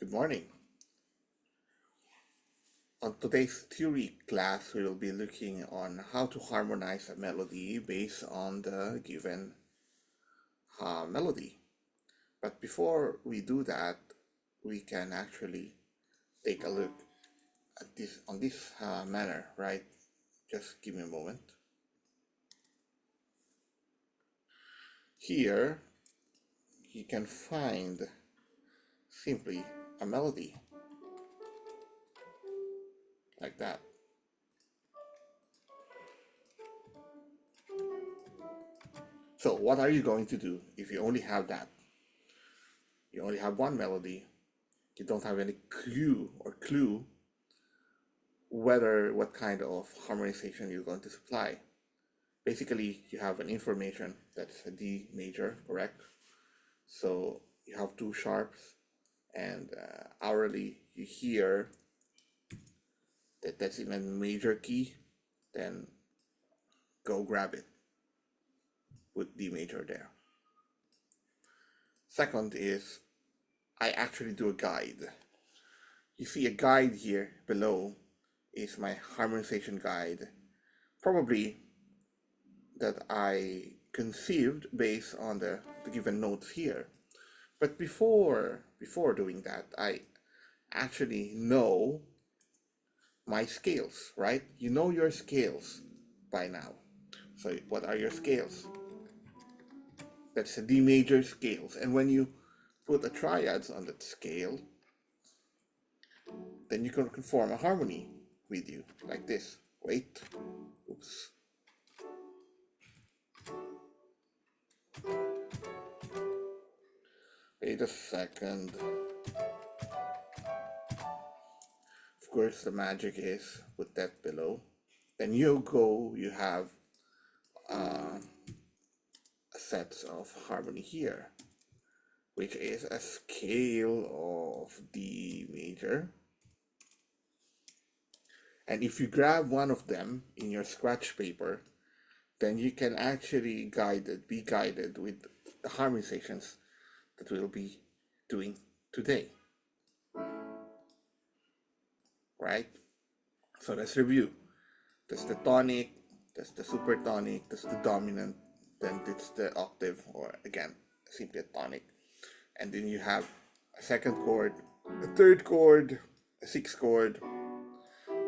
Good morning. On today's theory class, we will be looking on how to harmonize a melody based on the given melody. But before we do that, we can actually take a look at this on this manner, right? Just give me a moment. Here, you can find simply a melody like that. So what are you going to do if you only have that? You only have one melody. You don't have any clue what kind of harmonization you're going to supply. Basically, you have an information that's a D major, correct? So you have two sharps, and hourly you hear that's in a major key, then go grab it with D major there. Second is I actually do a guide. You see a guide here below is my harmonization guide, probably that I conceived based on the given notes here. But before doing that, I actually know my scales, right? You know your scales by now. So what are your scales? That's the D major scales. And when you put a triads on that scale, then you can form a harmony with you like this. Wait. Oops. Wait a second. Of course, the magic is put that below. Then you have a set of harmony here, which is a scale of D major. And if you grab one of them in your scratch paper, then you can actually be guided with the harmonizations that we'll be doing today. Right? So let's review. That's the tonic, that's the supertonic, that's the dominant, then it's the octave, or again, simply a tonic. And then you have a second chord, a third chord, a sixth chord,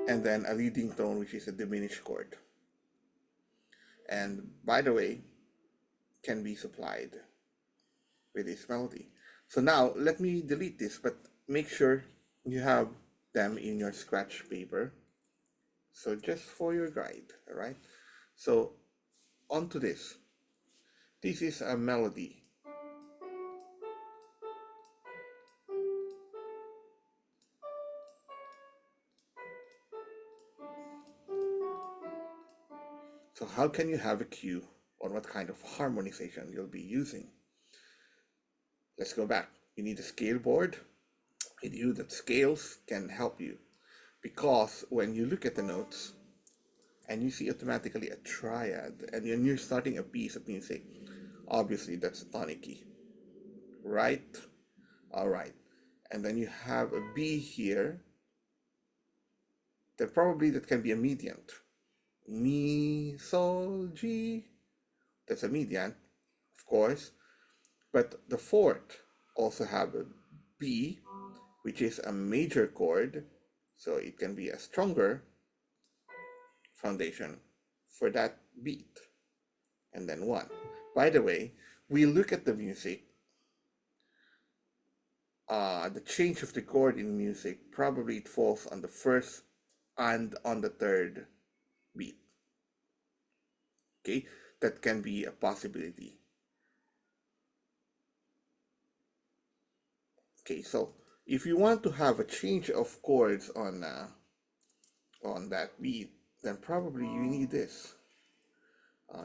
and then a leading tone, which is a diminished chord. And by the way, can be supplied with this melody. So now let me delete this, but make sure you have them in your scratch paper. So just for your guide, all right? So onto this. This is a melody. So how can you have a cue on what kind of harmonization you'll be using? Let's go back. You need a scale board. With you that scales can help you, because when you look at the notes and you see automatically a triad, and when you're starting a piece of music, obviously that's a tonic key, right? All right. And then you have a B here, then probably that can be a mediant. Mi, sol, G, that's a mediant, of course. But the fourth also have a B, which is a major chord, so it can be a stronger foundation for that beat. And then one. By the way, we look at the music, the change of the chord in music, probably it falls on the first and on the third beat. Okay, that can be a possibility. Okay, so if you want to have a change of chords on that beat, then probably you need this.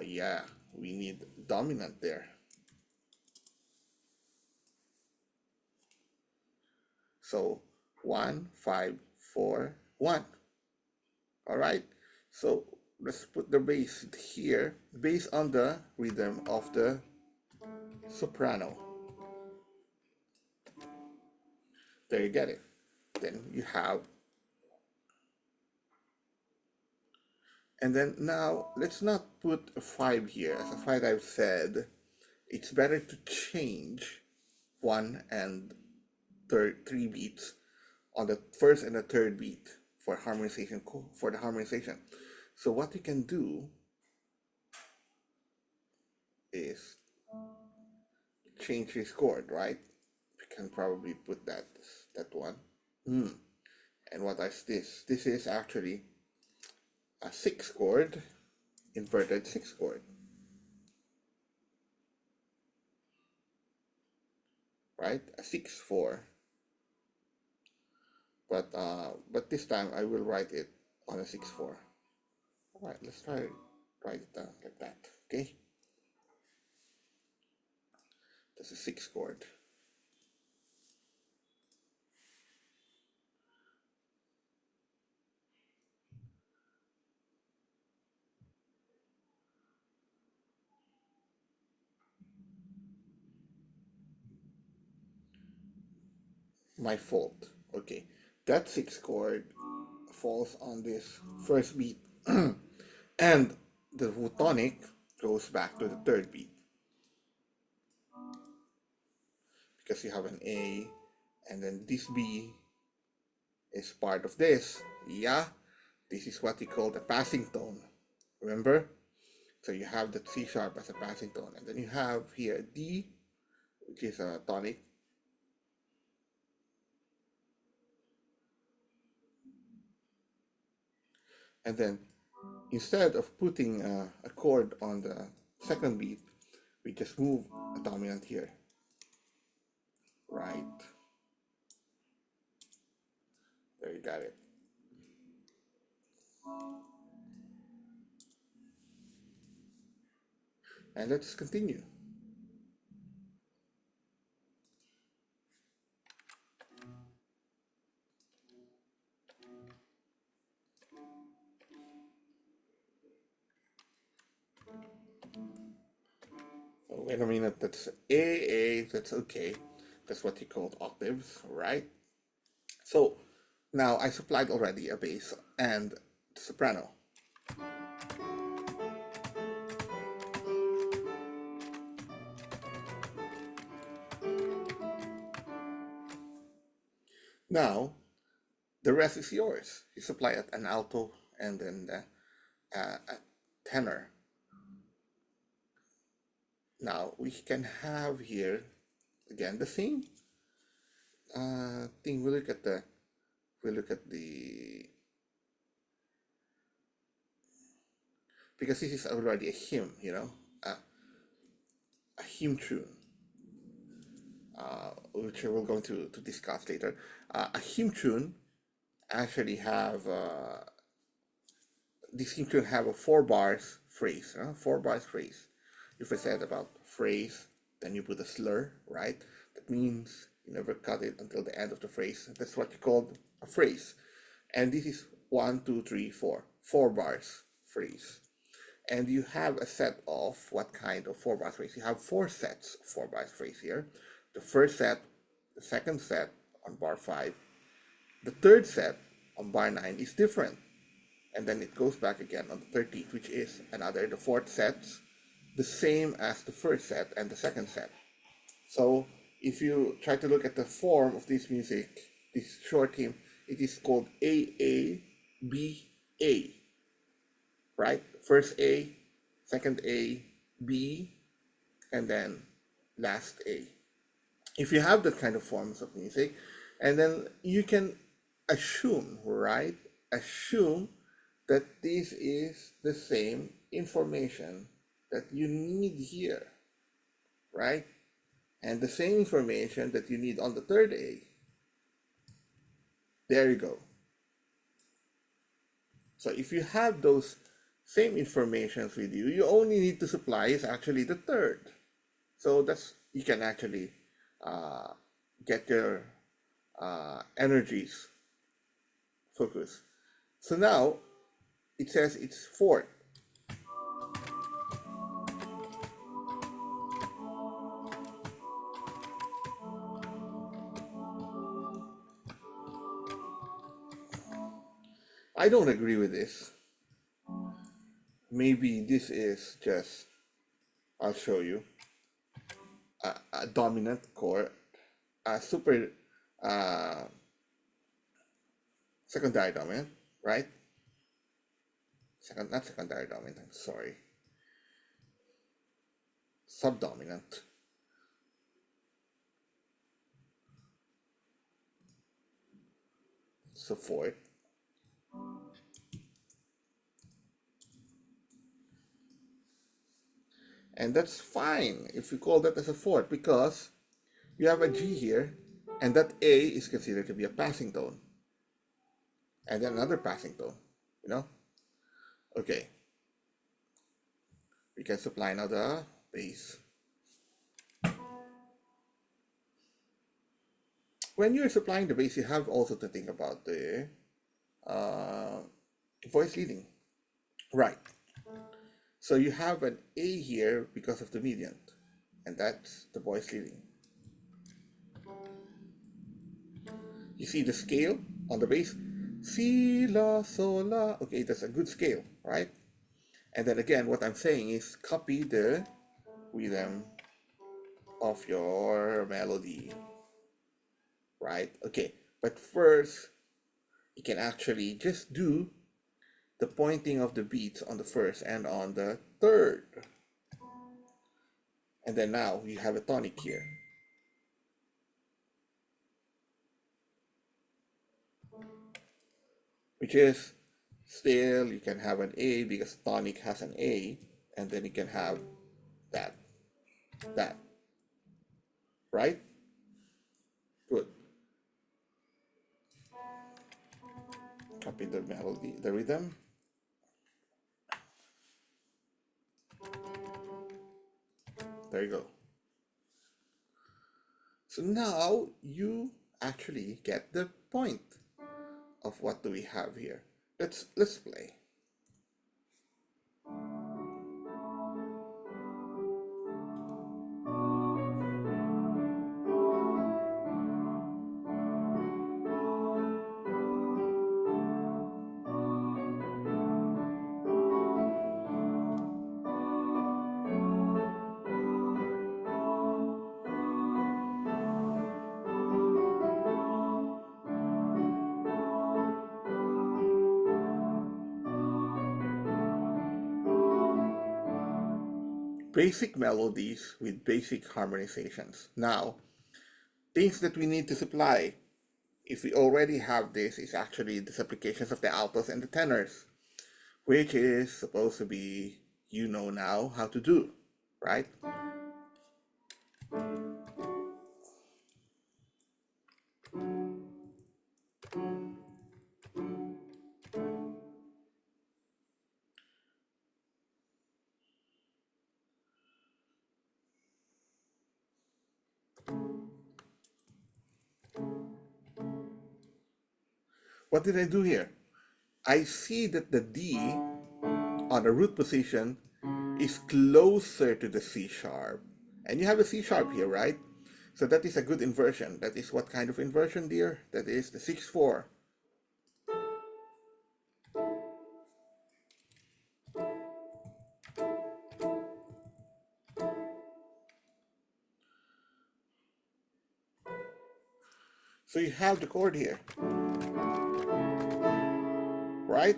Yeah, we need dominant there. So 1, 5, 4, 1. All right. So let's put the bass here based on the rhythm of the soprano. There you get it. Then you have, and then now let's not put a 5 here. As like I've said, it's better to change 1 and 3 beats on the first and the third beat for harmonization, for the harmonization. So what you can do is change this chord, right? We can probably put that one. And what is this? This is actually a 6 chord, inverted 6 chord, right? A 6/4. But this time I will write it on a 6/4. All right, let's write it down like that. Okay, that's a 6 chord. My fault. Okay, that 6 chord falls on this first beat, and the tonic goes back to the third beat because you have an A, and then this B is part of this. Yeah, this is what we call the passing tone. Remember? So you have the C sharp as a passing tone, and then you have here D, which is a tonic. And then instead of putting a chord on the second beat, we just move a dominant here. Right. There you got it. And let's continue. Oh, wait a minute, that's A, that's okay. That's what you called octaves, right? So now I supplied already a bass and soprano. Now the rest is yours. You supply it an alto and then a tenor. Now we can have here again the same thing. We look at the, because this is already a hymn, you know, a hymn tune, which we're going to discuss later. A hymn tune actually have this hymn tune have a 4 bars phrase, 4 bars phrase. If I said about phrase, then you put a slur, right? That means you never cut it until the end of the phrase. That's what you call a phrase. And this is 1, 2, 3, 4, 4 bars phrase. And you have a set of what kind of 4 bars phrase? You have 4 sets of 4 bars phrase here. The first set, the second set on bar 5, the third set on bar 9 is different. And then it goes back again on the 13th, which is the fourth set's the same as the first set and the second set. So if you try to look at the form of this music, this short hymn, it is called A, B, A, right? First A, second A, B, and then last A. If you have that kind of forms of music, and then you can assume, right? Assume that this is the same information that you need here, right? And the same information that you need on the third A. There you go. So if you have those same informations with you, you only need to supply is actually the third. So that's, you can actually get your energies focused. So now it says it's fourth. I don't agree with this. Maybe this is just, I'll show you, a dominant chord, a super uh, secondary dominant, right? Not secondary dominant, I'm sorry. Subdominant. So fourth. And that's fine if we call that as a fourth, because you have a G here, and that A is considered to be a passing tone. And then another passing tone, you know? Okay. We can supply now the bass. When you're supplying the bass, you have also to think about the voice leading. Right. So you have an A here because of the median, and that's the voice leading. You see the scale on the bass? Si, la, sol, la. Okay, that's a good scale, right? And then again, what I'm saying is copy the rhythm of your melody, right? Okay, but first, you can actually just do the pointing of the beats on the first and on the third. And then now you have a tonic here. Which is still, you can have an A because tonic has an A, and then you can have that, right? Good. Copy the melody, the rhythm. There you go. So now you actually get the point of what do we have here. Let's play. Basic melodies with basic harmonizations. Now, things that we need to supply, if we already have this, is actually the supplications of the altos and the tenors, which is supposed to be, you know now how to do, right? What did I do here? I see that the D on the root position is closer to the C sharp. And you have a C sharp here, right? So that is a good inversion. That is what kind of inversion, dear? That is the 6/4. So you have the chord here, right?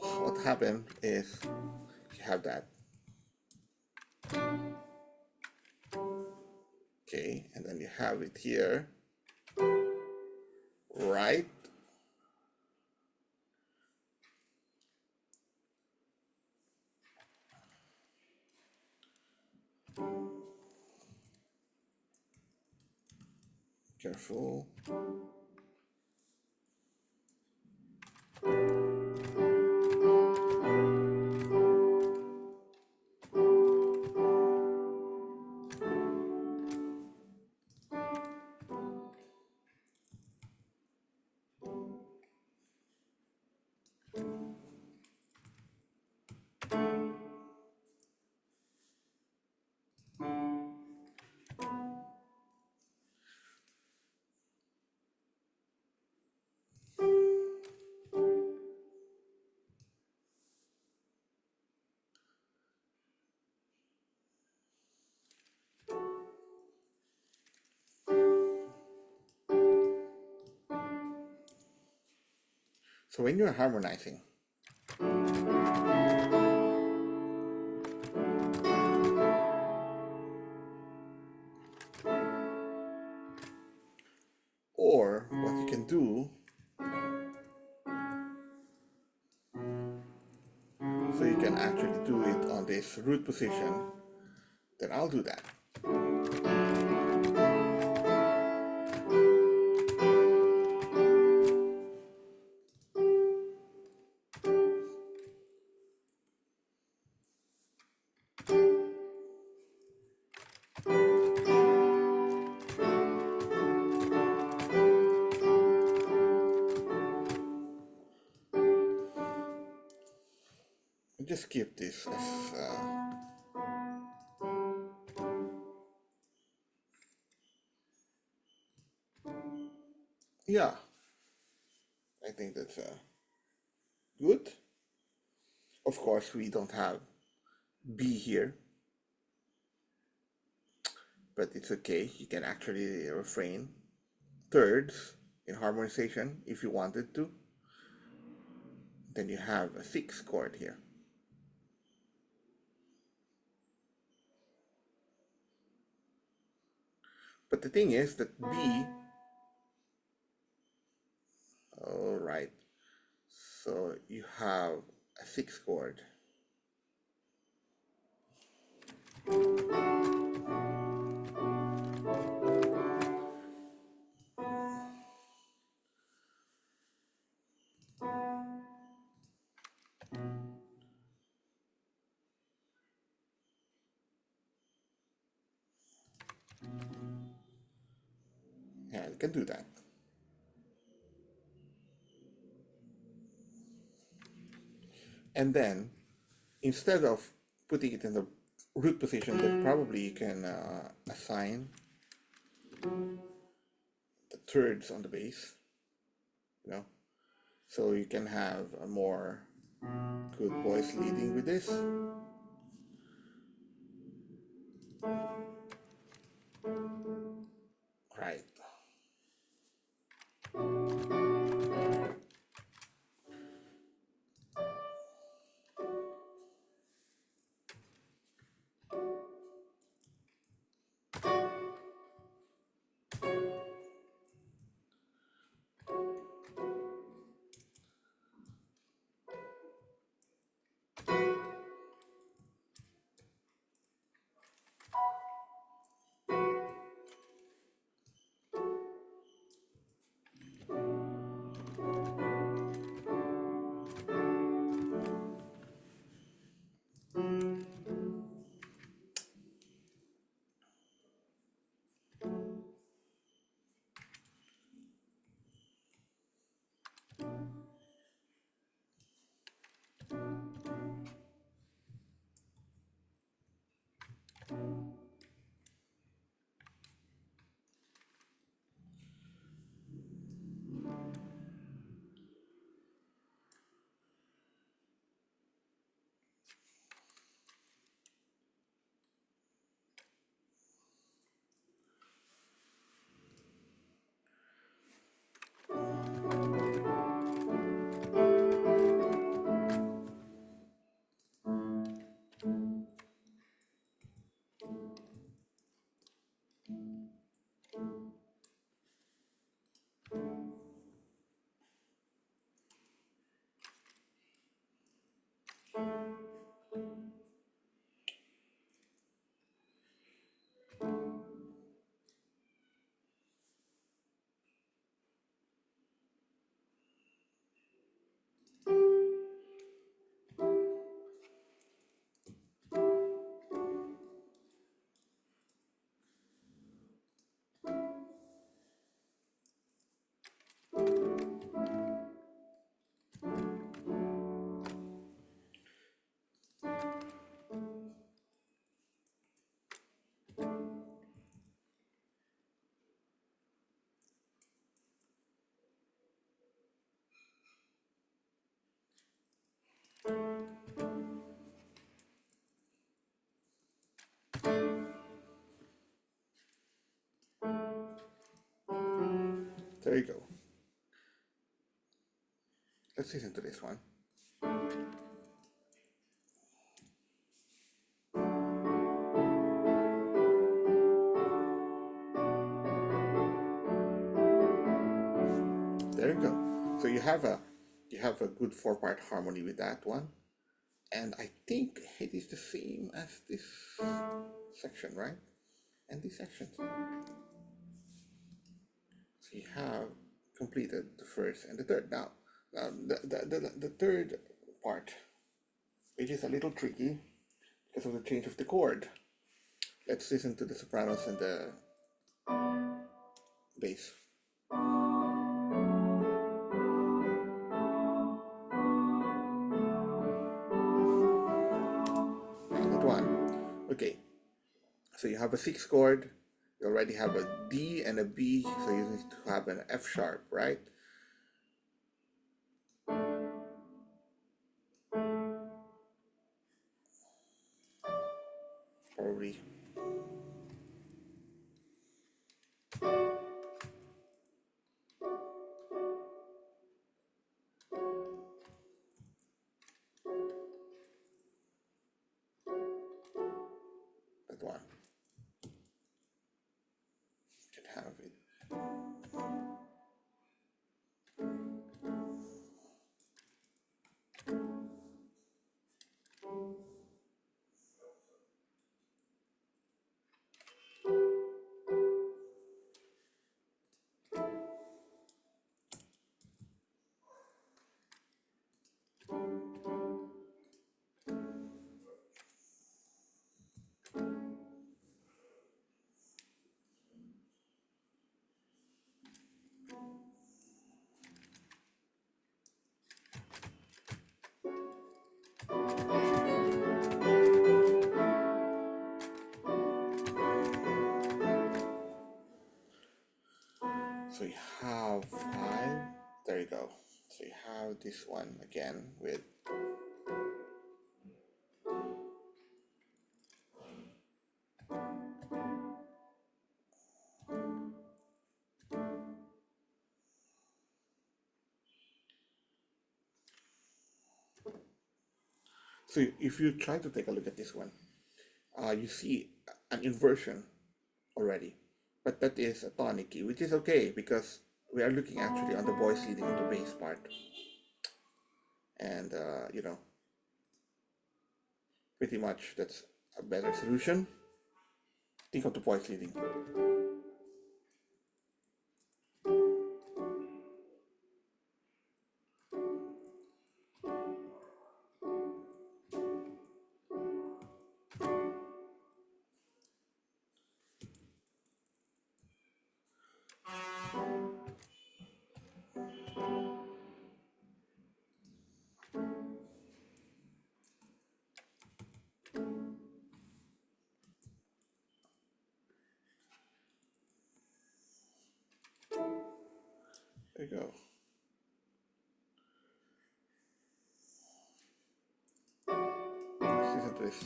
What happened is you have that. Okay, and then you have it here, right? Careful. So when you're harmonizing, or what you can do, so you can actually do it on this root position, then I'll do that. Just keep this as yeah, I think that's good. Of course, we don't have B here, but it's okay. You can actually refrain thirds in harmonization if you wanted to. Then you have a sixth chord here. But the thing is that B, all right, so you have a sixth chord. Yeah, you can do that. And then instead of putting it in the root position, then probably you can assign the thirds on the bass, you know, so you can have a more good voice leading with this. Right. There you go. Let's listen to this one. There you go. So you have a good 4-part harmony with that one. And I think it is the same as this section, right? And this section. So you have completed the first and the third. Now the third part, which is a little tricky because of the change of the chord. Let's listen to the sopranos and the bass. That one. Okay. So you have a 6 chord. You already have a D and a B, so you need to have an F sharp, right? Probably. That one. You can have it. So you have 5. There you go. So you have this one again with so if you try to take a look at this one, you see an inversion already, but that is a tonic key, which is okay because we are looking actually on the voice leading on the bass part, and pretty much that's a better solution. Think of the voice leading. There you go. Let's listen to this.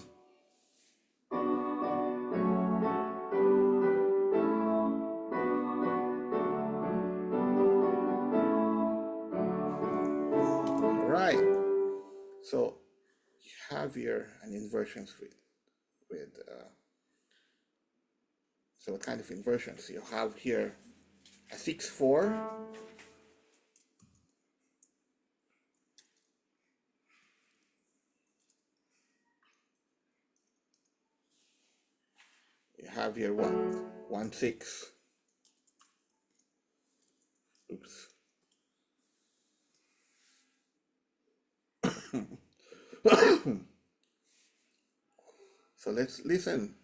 All right. So you have here an inversions with so what kind of inversions? You have here a 6/4. You have here 1/6. Oops. So let's listen.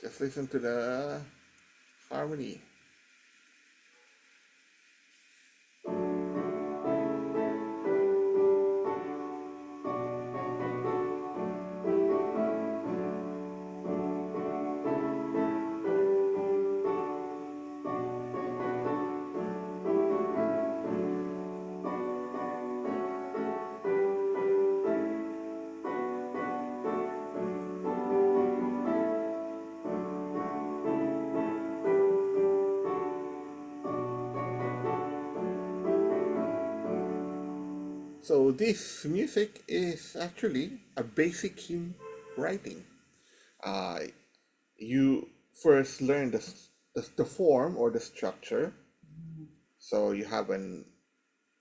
Let's listen to the harmony. So this music is actually a basic hymn writing. Uh, you first learn the form or the structure. So you have an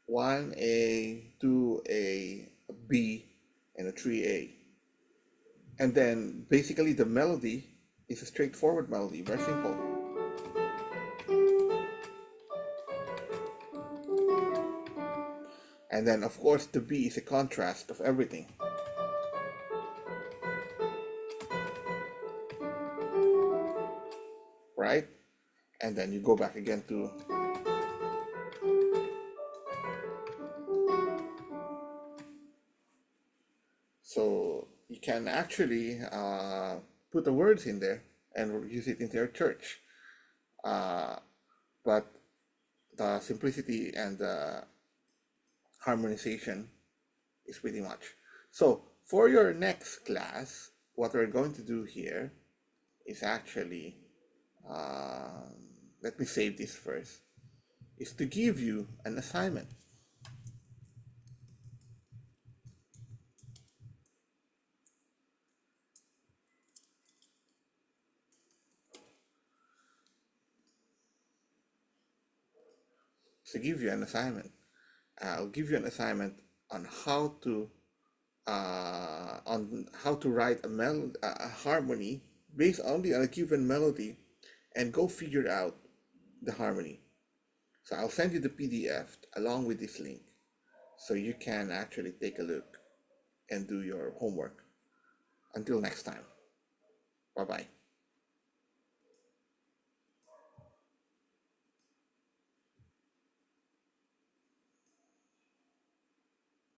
1A, 2A, a B, and a 3A. And then basically the melody is a straightforward melody, very simple. And then of course the B is a contrast of everything, right? And then you go back again to, so you can actually put the words in there and use it into your church. Uh, but the simplicity and the harmonization is pretty much. So for your next class, what we're going to do here is actually, let me save this first, is to give you an assignment. To give you an assignment. I'll give you an assignment on how to write a harmony based only on a given melody, and go figure out the harmony. So I'll send you the PDF along with this link so you can actually take a look and do your homework. Until next time, bye bye.